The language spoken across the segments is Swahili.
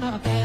Okay.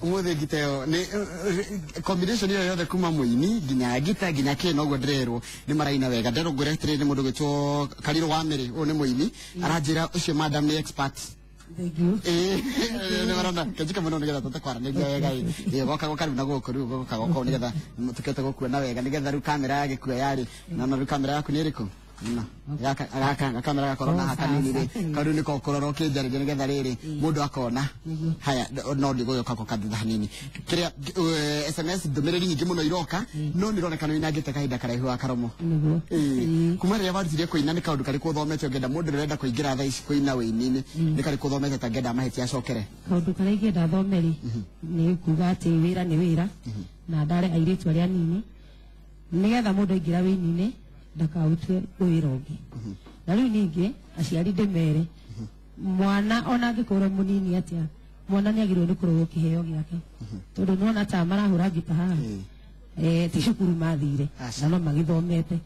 Umuthe giteo ni combination yo yothe kuma muini ginya gita ginya ke no godrero ni maraina wega ndero goretre ni mundu gitwo Kariro wa Meri o ni muini aranjira ucio madam ni expert. Thank you. Ni marona kajika muno nigetha tutakwara ni wega goka goka na goko riu goka goko nigetha tukete gokuona wega nigetha riu kamera yake kuya yari na riu kamera yaku ni iriku na yaka kamera yako na hakanini ri kadu niko kororoke jari nigetha riri mundu akona haya no ndigo yoka ko kadha hanini kiria SMS ndumiriri nyingi muno iroka no nironekana inagite kahinda karaihu akaromo kuma ria bathire kuina ni kaundu kari kuthomete ngenda mundu renda kuingira tha ici kuina weinini ni kari kuthomete ta ngenda maheti acokere kaundu kari ngenda thomeri ni kuga ati wira ni wira na ndare airitu aria nini nigetha mundu ingira weinini ndakautwe wira ungi na riu ningi aciari ndimere mwana ona angikora munini atia mwana ni agirwo ni kurwo kiheo giake tondu nona ta marahura ngita haha ti cukuru mathire na no magithomete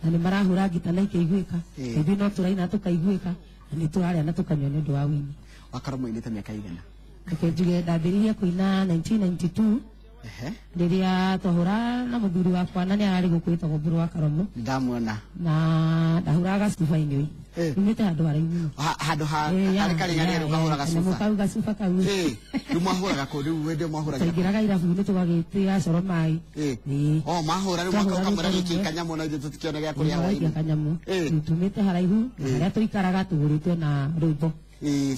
na ni marahura ngita na ikeiguika ithi no turaina tukaiguika na ni turaria na tukanywa ni ndu wa wini wakaramu inite miaka igana akenjuge ndambiriria kuina 1992 riria twahura na muthuri wakwa na ni arari gukwita goburu wa Karomo ndamwona na ndahuraga stufa-ini umite handu haraihu handu ha kari ngari ukahuraga stufa mukaruga stufa kau ni mwahuraga ko riu wende mwahuraga ingiraga irabu-ini tugagitia coro mai mahura riu makamura giki kanyamu na tutikiona gya kuria waini kanyamu tumite haraihu haria tuikaraga tuguritwe na rwimbo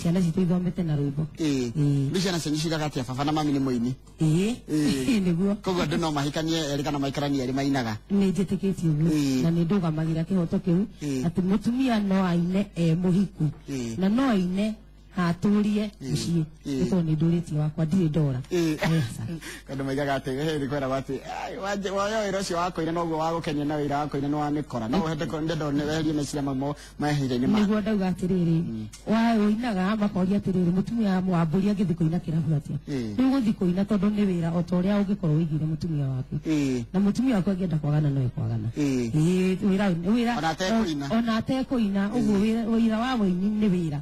ciana citu ithomete na rwimbo ni ciana cenyu cigaga atia baba na mami ni muini niguo koguo andu no mahikanie eri kana maikaranie eri mainaga ni njitikitie uguo na ni ndugamagira kihoto kiu ati mutumia no aine muhiku na no aine aturie mucii ito ni nduritie wakwa ndiri ndora kandu maigaga ati heri kwera wati wanje woyo iro cio wakoire no guo wagukenia na wira wakoire no wamikora no hende ko ndendo ne weherie meciria mamo mahire ni ma niguo ndauga atiriri wa uinaga makoria atiriri mutumia mwamburi agithi kuina kirabu atia ni guthi kuina tondu ni wira o toria ungikorwo wigire mutumia waku na mutumia waku angienda kwagana no kwagana wira ona ate kuina uguo wira wa woini ni wira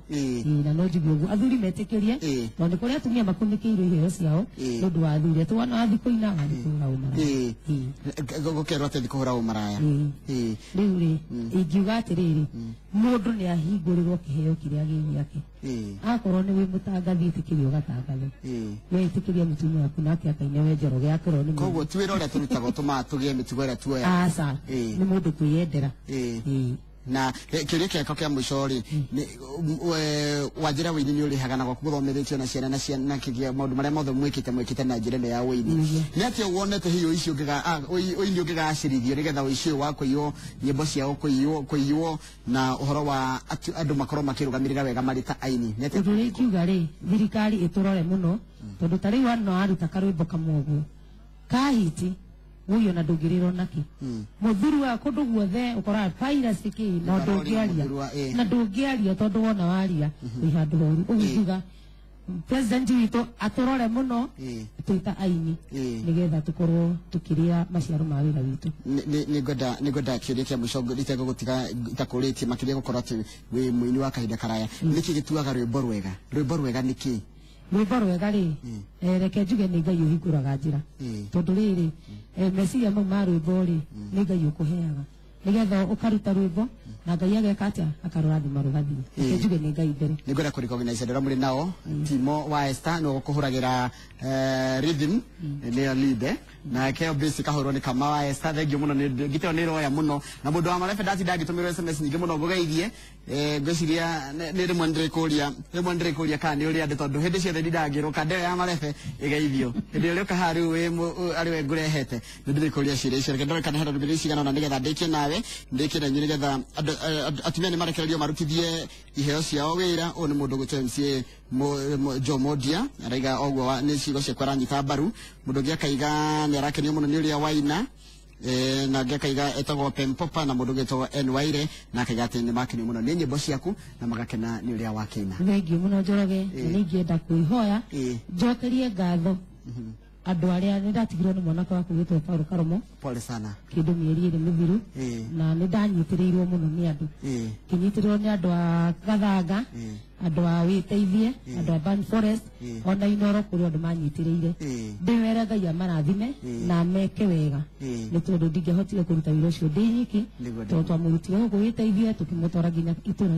na no uguo athuri metikirie no ni kuria atumia makundikiirwo iheo ciao nundu wa athuri ati wana athi kuina athi kuhura umaraya gukerwo ati kuhura umaraya riu ri ingiuga atiriri mundu ni ahingũrĩrwo kiheo kiria giake akorwo ni wi mutangathi itikirio gatangatho we itikiria mutumia waku nake akaine we njoro giakorwo ni koguo ti wira uria turutaga tuma tugie mitugo iria tuoya aca ni mundu kwiyendera na kiria kiako kia mwisho ri wajira wini ni uri hagana kwa guthomeretio na ciana na kigia maundu maria mothe mwikite na njira ya wini ni atia wonete hiyo icio ngiga wini ngiga acirithio nigetha uicio wako iyo nyimbo ciao kuiyo na uhoro wa andu makorwo makirugamirira wega mari ta aini ni atia kiuga ri thirikari iturore muno tondu tari wano aruta karwimbo kamwoguo kahiti uyo na ndungiriro naki muthuri wa kundu guothe ukora piracy ki na ndungiaria na ndungiaria tondu wona waria wi handu horu uguga president wito aturore muno tuita aini nigetha tukorwo tukiria maciaro ma wira witu ni ngoda kiria kia mucongo ritego gutiga itakuritie makiria gukorwo ati wi muini wa kahinda karaya niki gituaga rwimbo rwega niki rwimbo rwega ri reke njuge ni Ngai uhinguraga njira tondu riri meciria mau ma rwimbo ri ni Ngai ukuheaga nigetha ukaruta rwimbo na Ngai ageka atia akarurathima rugathire reke njuge ni Ngai mbere ni ngwenda kuricognize ndora muri nao Timo wa Esther no gukuhuragira rhythm ni lead na keo basic kahoro ni kama wa Esther thengio muno ni giteo ni roya muno na mundu wa marefe dati ndagitumirwo SMS nyingi muno ngugeithie ngwiciria ni rimwe ndire kana ni uri ande tondu hindi ciothe ndangirwo kande ya marefe igeithio hindi uri kahari we ari we ngurehete ndire kuria ciria icio reke ndore kana hera ndire cigana na nigetha ndikie nawe ndikie na nyiri getha atumia ni marekererio marutithie iheo ciao wira o ni mundu gutwe MCA Jomodia araiga ogwo ni cigo cia kwaranyita mbaru mundu ngi akaiga ni arakenio muno ni uria waina na ngekaiga etagwo Pempopa na mundu getagwo Enwaire na kaiga ati ni makini muno ni nyimbo ciaku na magakena ni uria wakina thengiũ mũno Njoroge na ingĩenda kwĩhoya njokerie ngatho andũ arĩa nĩndatigirwo nĩ mwanake wakwa wĩtwo Paul Karomo pole sana kĩndũ mĩeri ĩrĩ mĩthiru na nĩndanyitĩrĩirwo mũno nĩ andũ kĩnyitĩrĩirwo nĩ andũ a Gathanga andũ a Wĩteithie andũ a Ban Forest ona Inoro kũrĩ andũ manyitĩrĩire ndĩwere Ngai amarathime na meke wega nĩ tondũ ndingĩahotire kũruta wĩra ũcio ndĩ nyiki tondũ twamũrutire gũkũ Wĩteithie tũkĩmũtwara nginya itũra